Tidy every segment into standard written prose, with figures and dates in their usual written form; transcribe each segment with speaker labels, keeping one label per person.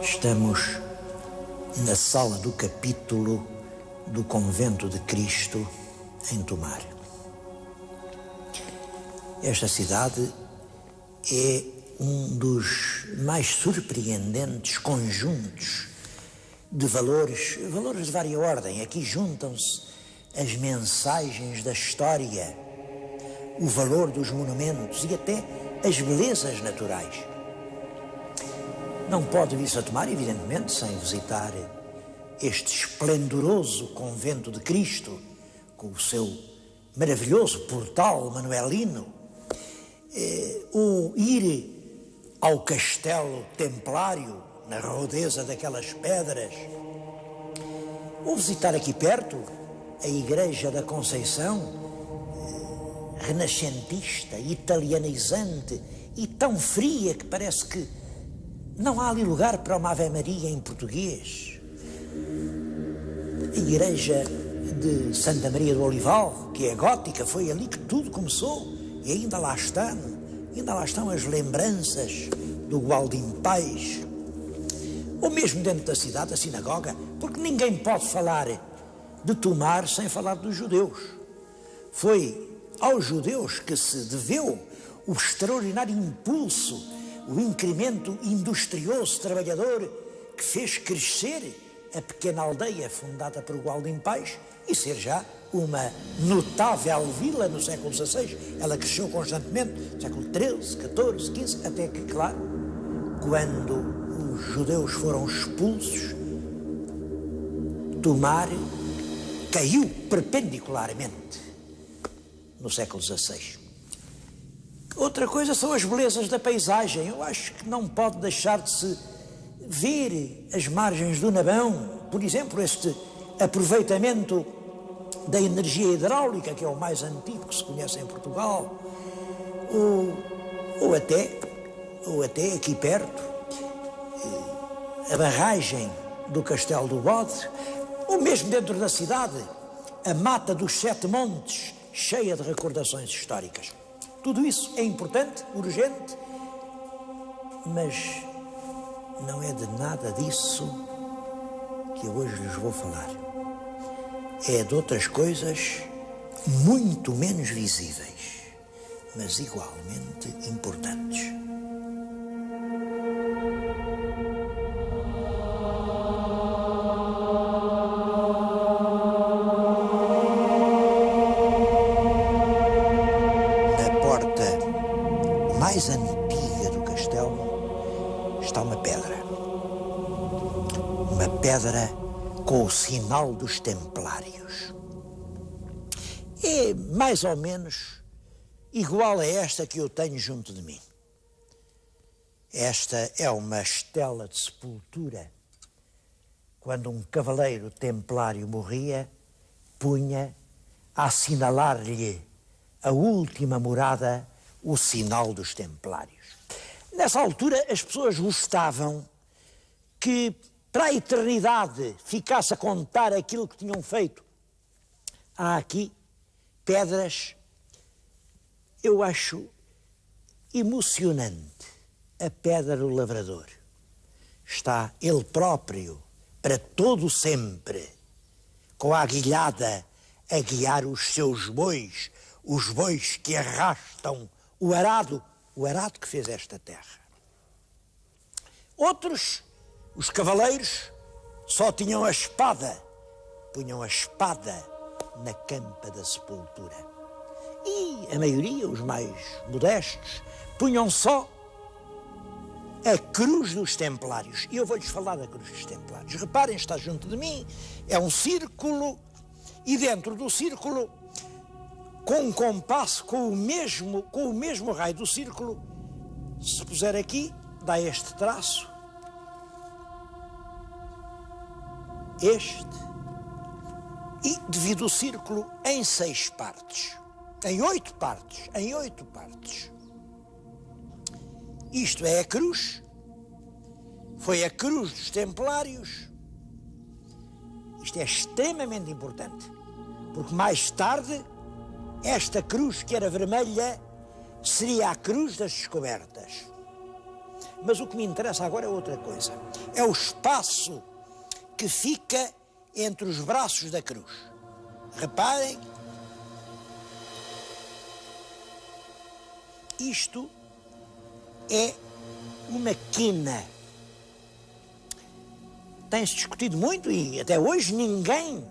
Speaker 1: Estamos na sala do capítulo do Convento de Cristo, em Tomar. Esta cidade é um dos mais surpreendentes conjuntos de valores de vária ordem. Aqui juntam-se as mensagens da história, o valor dos monumentos e até as belezas naturais. Não pode vir-se a Tomar, evidentemente, sem visitar este esplendoroso Convento de Cristo, com o seu maravilhoso portal manuelino, ou ir ao Castelo Templário, na rodeza daquelas pedras, ou visitar aqui perto a Igreja da Conceição, renascentista, italianizante e tão fria que parece que não há ali lugar para uma Ave Maria em português. A Igreja de Santa Maria do Olival, que é gótica, foi ali que tudo começou e ainda lá estão as lembranças do Gualdim Pais. Ou mesmo dentro da cidade, a sinagoga, porque ninguém pode falar de Tomar sem falar dos judeus. Foi aos judeus que se deveu o extraordinário impulso, o incremento industrioso trabalhador que fez crescer a pequena aldeia fundada por Gualdim Pais e ser já uma notável vila no século XVI. Ela cresceu constantemente, no século XIII, XIV, XV, até que, claro, quando os judeus foram expulsos, Tomar caiu perpendicularmente no século XVI. Outra coisa são as belezas da paisagem. Eu acho que não pode deixar de se ver as margens do Nabão, por exemplo, este aproveitamento da energia hidráulica, que é o mais antigo que se conhece em Portugal, ou até aqui perto, a barragem do Castelo do Bode, ou mesmo dentro da cidade, a Mata dos Sete Montes, cheia de recordações históricas. Tudo isso é importante, urgente, mas não é de nada disso que eu hoje lhes vou falar. É de outras coisas muito menos visíveis, mas igualmente importantes. Mais antiga do castelo está uma pedra com o sinal dos templários. É mais ou menos igual a esta que eu tenho junto de mim. Esta é uma estela de sepultura. Quando um cavaleiro templário morria, punha a assinalar-lhe a última morada o sinal dos templários. Nessa altura, as pessoas gostavam que, para a eternidade, ficasse a contar aquilo que tinham feito. Há aqui pedras, eu acho emocionante, a pedra do lavrador. Está ele próprio, para todo sempre, com a aguilhada a guiar os seus bois, os bois que arrastam o arado que fez esta terra. Outros, os cavaleiros, só tinham a espada, punham a espada na campa da sepultura. E a maioria, os mais modestos, punham só a cruz dos templários. E eu vou-lhes falar da cruz dos templários. Reparem, está junto de mim, é um círculo, e dentro do círculo, com um compasso, com o mesmo raio do círculo, se puser aqui, dá este traço, e divide o círculo em 6 partes, em 8 partes. Isto é a cruz, foi a cruz dos templários. Isto é extremamente importante, porque mais tarde esta cruz, que era vermelha, seria a cruz das descobertas. Mas o que me interessa agora é outra coisa. É o espaço que fica entre os braços da cruz. Reparem, isto é uma quina. Tem-se discutido muito e até hoje ninguém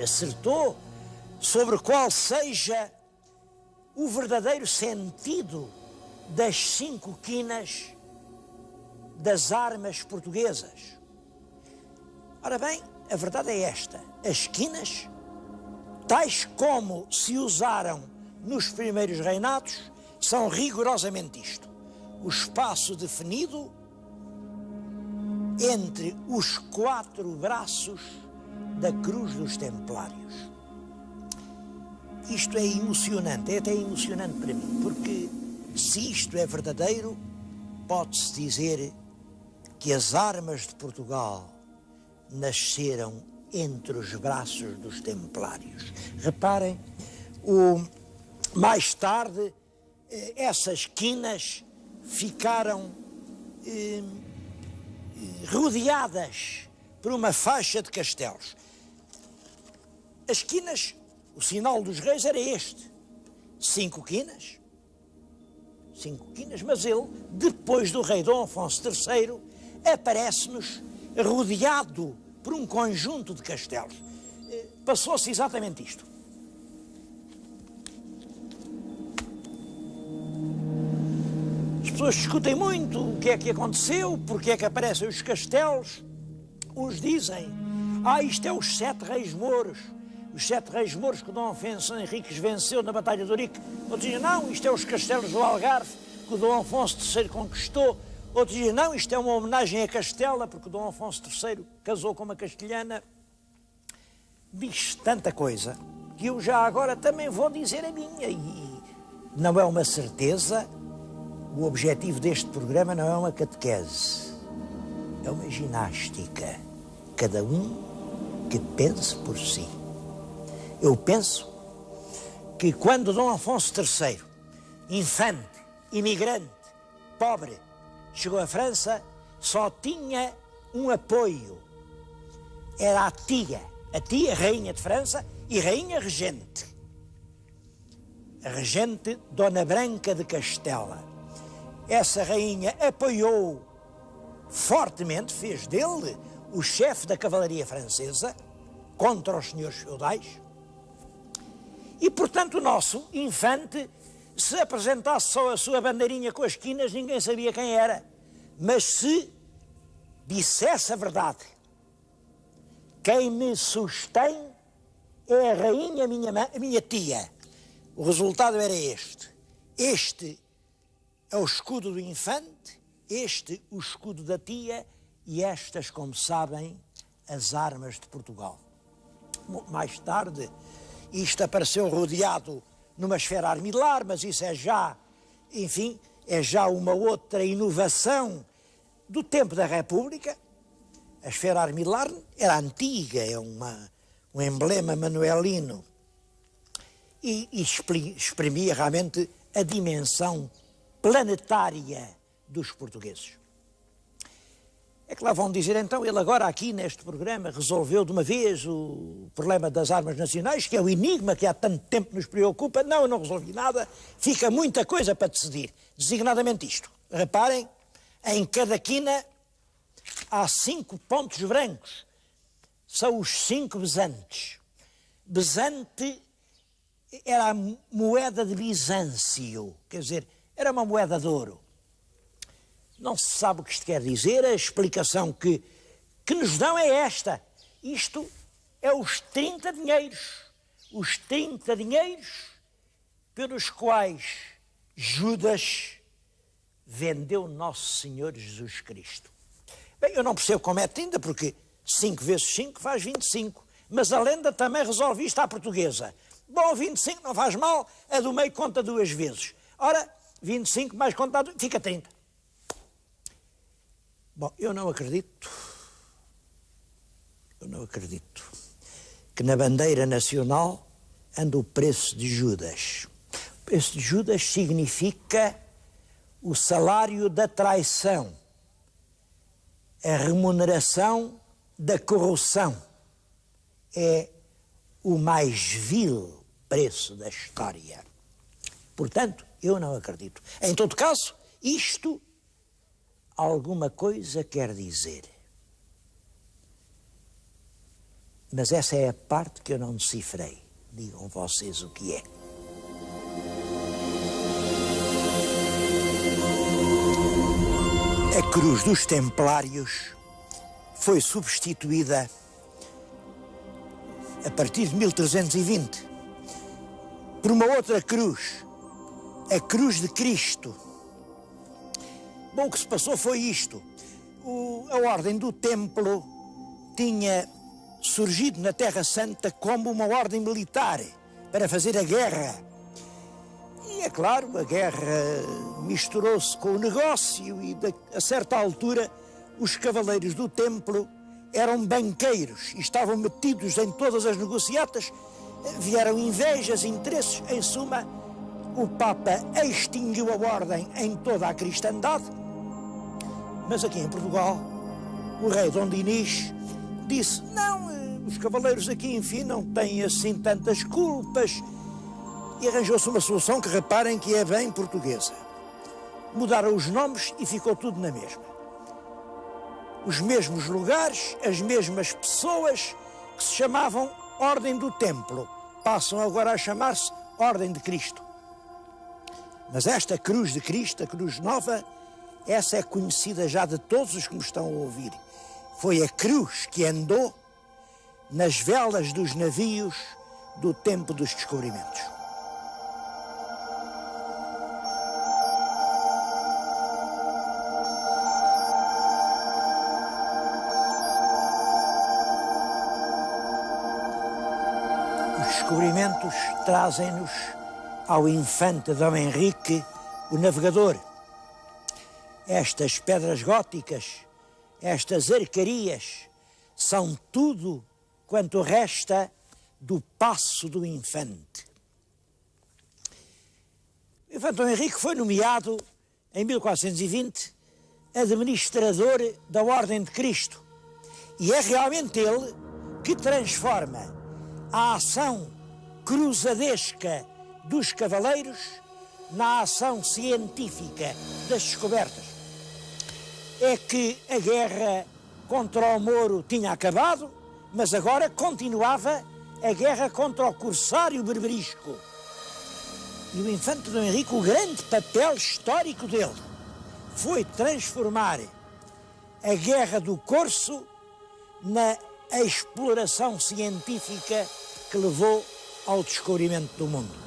Speaker 1: acertou sobre qual seja o verdadeiro sentido das 5 quinas das armas portuguesas. Ora bem, a verdade é esta: as quinas, tais como se usaram nos primeiros reinados, são rigorosamente isto: o espaço definido entre os 4 braços da cruz dos Templários. Isto é emocionante, é até emocionante para mim, porque se isto é verdadeiro, pode-se dizer que as armas de Portugal nasceram entre os braços dos Templários. Reparem, mais tarde, essas quinas ficaram rodeadas por uma faixa de castelos. As quinas, o sinal dos reis era este: 5 quinas, mas ele, depois do rei Dom Afonso III, aparece-nos rodeado por um conjunto de castelos. Passou-se exatamente isto. As pessoas discutem muito o que é que aconteceu, porque é que aparecem os castelos. Uns dizem, isto é os 7 reis mouros, os 7 reis mouros que o Dom Afonso Henriques venceu na Batalha de Ourique. Outros dizem, não, isto é os castelos do Algarve que o Dom Afonso III conquistou. Outros dizem, não, isto é uma homenagem a Castela, porque o Dom Afonso III casou com uma castelhana. Diz tanta coisa que eu já agora também vou dizer a minha. E não é uma certeza, o objetivo deste programa não é uma catequese, é uma ginástica. Cada um que pense por si. Eu penso que quando Dom Afonso III, infante, imigrante, pobre, chegou à França, só tinha um apoio. Era a tia rainha de França e rainha regente. A regente Dona Branca de Castela. Essa rainha apoiou fortemente, fez dele o chefe da cavalaria francesa contra os senhores feudais. E, portanto, o nosso infante, se apresentasse só a sua bandeirinha com as quinas, ninguém sabia quem era. Mas se dissesse a verdade, quem me sustém é a rainha, a minha tia. O resultado era este. Este é o escudo do infante, este o escudo da tia e estas, como sabem, as armas de Portugal. Mais tarde, isto apareceu rodeado numa esfera armilar, mas isso é já, enfim, é já uma outra inovação do tempo da República. A esfera armilar era antiga, é um emblema manuelino e exprimia realmente a dimensão planetária dos portugueses. É que lá vão dizer, então, ele agora aqui neste programa resolveu de uma vez o problema das armas nacionais, que é o enigma que há tanto tempo nos preocupa. Não, eu não resolvi nada, fica muita coisa para decidir. Designadamente isto. Reparem, em cada quina há 5 pontos brancos. São os 5 besantes. Besante era a moeda de Bizâncio, quer dizer, era uma moeda de ouro. Não se sabe o que isto quer dizer, a explicação que nos dão é esta. Isto é os 30 dinheiros. Os 30 dinheiros pelos quais Judas vendeu Nosso Senhor Jesus Cristo. Bem, eu não percebo como é 30, porque 5 vezes 5 faz 25. Mas a lenda também resolve isto à portuguesa. Bom, 25 não faz mal, a do meio conta 2 vezes. Ora, 25 mais contado, fica 30. Bom, eu não acredito que na bandeira nacional anda o preço de Judas. O preço de Judas significa o salário da traição, a remuneração da corrupção. É o mais vil preço da história. Portanto, eu não acredito. Em todo caso, isto alguma coisa quer dizer. Mas essa é a parte que eu não decifrei. Digam vocês o que é. A cruz dos Templários foi substituída a partir de 1320 por uma outra cruz, a cruz de Cristo. Bom, o que se passou foi isto. A Ordem do Templo tinha surgido na Terra Santa como uma ordem militar para fazer a guerra. E é claro, a guerra misturou-se com o negócio e a certa altura os cavaleiros do Templo eram banqueiros e estavam metidos em todas as negociatas. Vieram invejas, interesses, em suma, o Papa extinguiu a ordem em toda a cristandade. Mas aqui em Portugal, o rei Dom Dinis disse: não, os cavaleiros aqui, enfim, não têm assim tantas culpas. E arranjou-se uma solução que reparem que é bem portuguesa. Mudaram os nomes e ficou tudo na mesma. Os mesmos lugares, as mesmas pessoas que se chamavam Ordem do Templo, passam agora a chamar-se Ordem de Cristo. Mas esta cruz de Cristo, a cruz nova, essa é conhecida já de todos os que me estão a ouvir. Foi a cruz que andou nas velas dos navios do tempo dos descobrimentos. Os descobrimentos trazem-nos ao infante Dom Henrique, o navegador. Estas pedras góticas, estas arcarias, são tudo quanto resta do passo do infante. O infante Dom Henrique foi nomeado, em 1420, administrador da Ordem de Cristo. E é realmente ele que transforma a ação cruzadesca dos cavaleiros na ação científica das descobertas. É que a guerra contra o Moro tinha acabado, mas agora continuava a guerra contra o corsário berberisco. E o infante Dom Henrique, o grande papel histórico dele, foi transformar a guerra do corso na exploração científica que levou ao descobrimento do mundo.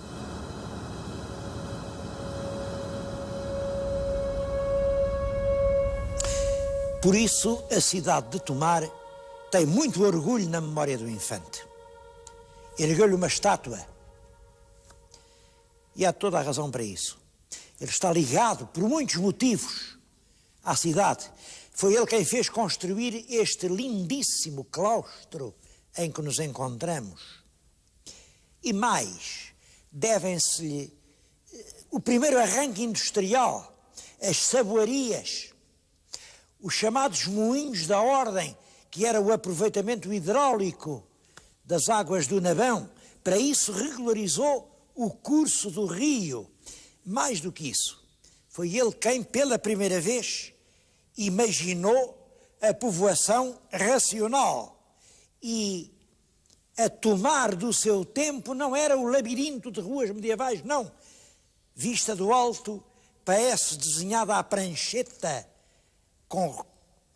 Speaker 1: Por isso, a cidade de Tomar tem muito orgulho na memória do infante. Ergueu-lhe uma estátua. E há toda a razão para isso. Ele está ligado, por muitos motivos, à cidade. Foi ele quem fez construir este lindíssimo claustro em que nos encontramos. E mais, devem-se-lhe o primeiro arranque industrial, as saboarias, os chamados moinhos da ordem, que era o aproveitamento hidráulico das águas do Nabão. Para isso regularizou o curso do rio. Mais do que isso, foi ele quem, pela primeira vez, imaginou a povoação racional. E a Tomar do seu tempo não era o labirinto de ruas medievais, não. Vista do alto, parece desenhada à prancheta, com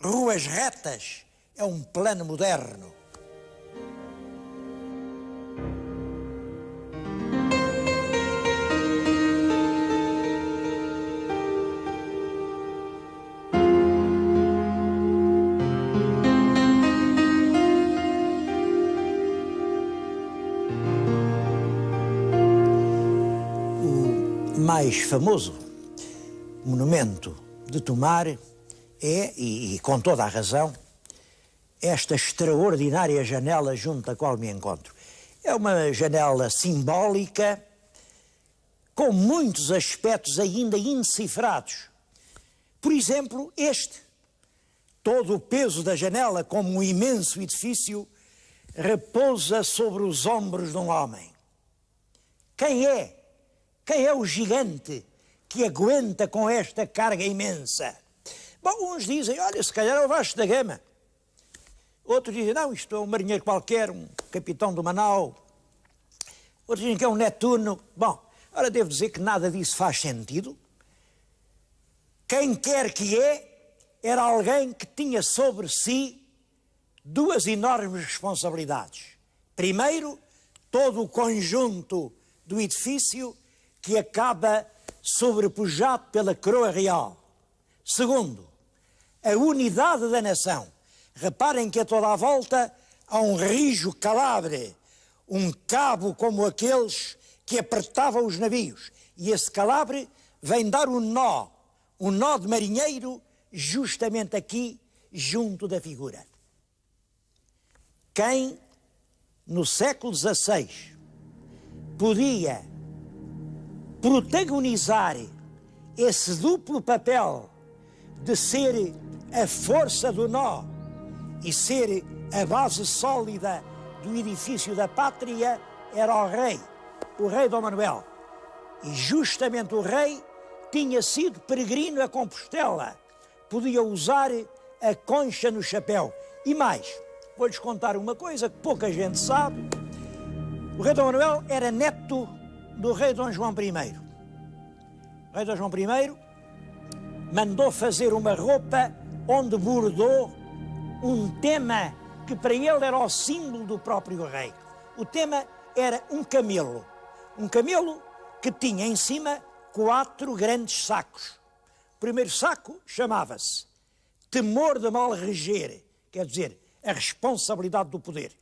Speaker 1: ruas retas, é um plano moderno. O mais famoso monumento de Tomar é, e com toda a razão, esta extraordinária janela junto à qual me encontro. É uma janela simbólica, com muitos aspectos ainda indecifrados. Por exemplo, este. Todo o peso da janela, como um imenso edifício, repousa sobre os ombros de um homem. Quem é? Quem é o gigante que aguenta com esta carga imensa? Bom, uns dizem, olha, se calhar é o Vasco da Gama. Outros dizem, não, isto é um marinheiro qualquer, um capitão do Manau. Outros dizem que é um Netuno. Bom, ora, devo dizer que nada disso faz sentido. Quem quer que era alguém que tinha sobre si duas enormes responsabilidades. Primeiro, todo o conjunto do edifício que acaba sobrepujado pela coroa real. Segundo, a unidade da nação. Reparem que a toda a volta há um rijo calabre, um cabo como aqueles que apertavam os navios. E esse calabre vem dar um nó de marinheiro, justamente aqui, junto da figura. Quem, no século XVI, podia protagonizar esse duplo papel de ser a força do nó e ser a base sólida do edifício da pátria, era o rei Dom Manuel. E justamente o rei tinha sido peregrino a Compostela, podia usar a concha no chapéu. E mais, vou-lhes contar uma coisa que pouca gente sabe. O rei Dom Manuel era neto do rei Dom João I. O rei Dom João I mandou fazer uma roupa onde bordou um tema que para ele era o símbolo do próprio rei. O tema era um camelo que tinha em cima 4 grandes sacos. O primeiro saco chamava-se temor de mal reger, quer dizer, a responsabilidade do poder.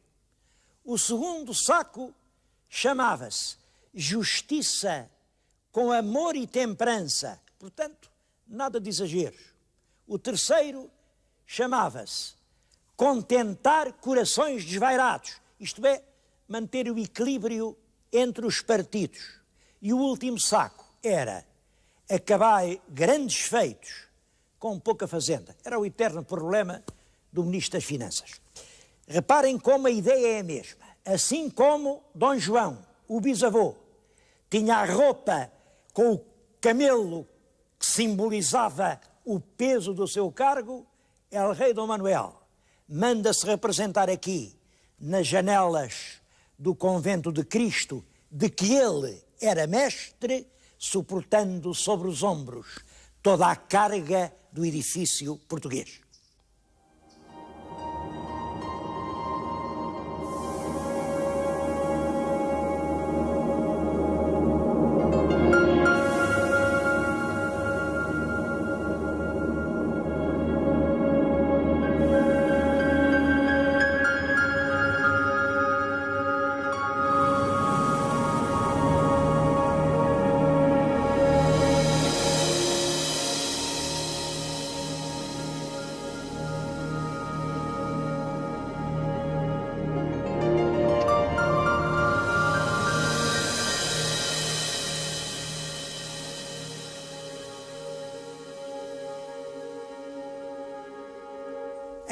Speaker 1: O segundo saco chamava-se justiça com amor e temperança, portanto, nada de exageros. O terceiro chamava-se contentar corações desvairados, isto é, manter o equilíbrio entre os partidos. E o último saco era acabar grandes feitos com pouca fazenda. Era o eterno problema do Ministro das Finanças. Reparem como a ideia é a mesma. Assim como Dom João, o bisavô, tinha a roupa com o camelo que simbolizava o peso do seu cargo, El Rei Dom Manuel manda-se representar aqui, nas janelas do convento de Cristo, de que ele era mestre, suportando sobre os ombros toda a carga do edifício português.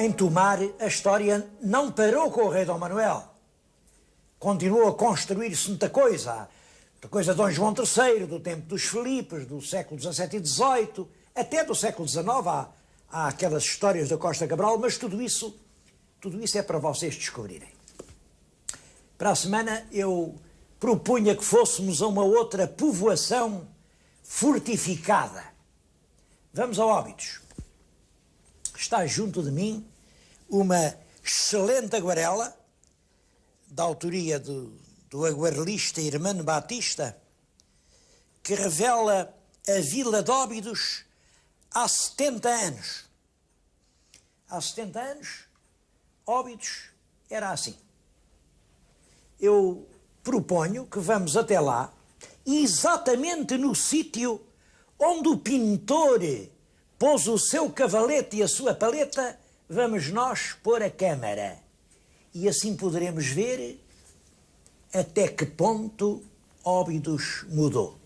Speaker 1: Em Tomar, a história não parou com o rei Dom Manuel. Continuou a construir-se muita coisa de Dom João III, do tempo dos Filipes, do século XVII e XVIII, até do século XIX, há aquelas histórias da Costa Cabral, mas tudo isso é para vocês descobrirem. Para a semana eu propunha que fôssemos a uma outra povoação fortificada. Vamos a Óbidos. Está junto de mim uma excelente aguarela, da autoria do aguarelista Hermano Batista, que revela a vila de Óbidos há 70 anos. Há 70 anos, Óbidos era assim. Eu proponho que vamos até lá, exatamente no sítio onde o pintor pôs o seu cavalete e a sua paleta, vamos nós pôr a câmara. E assim poderemos ver até que ponto Óbidos mudou.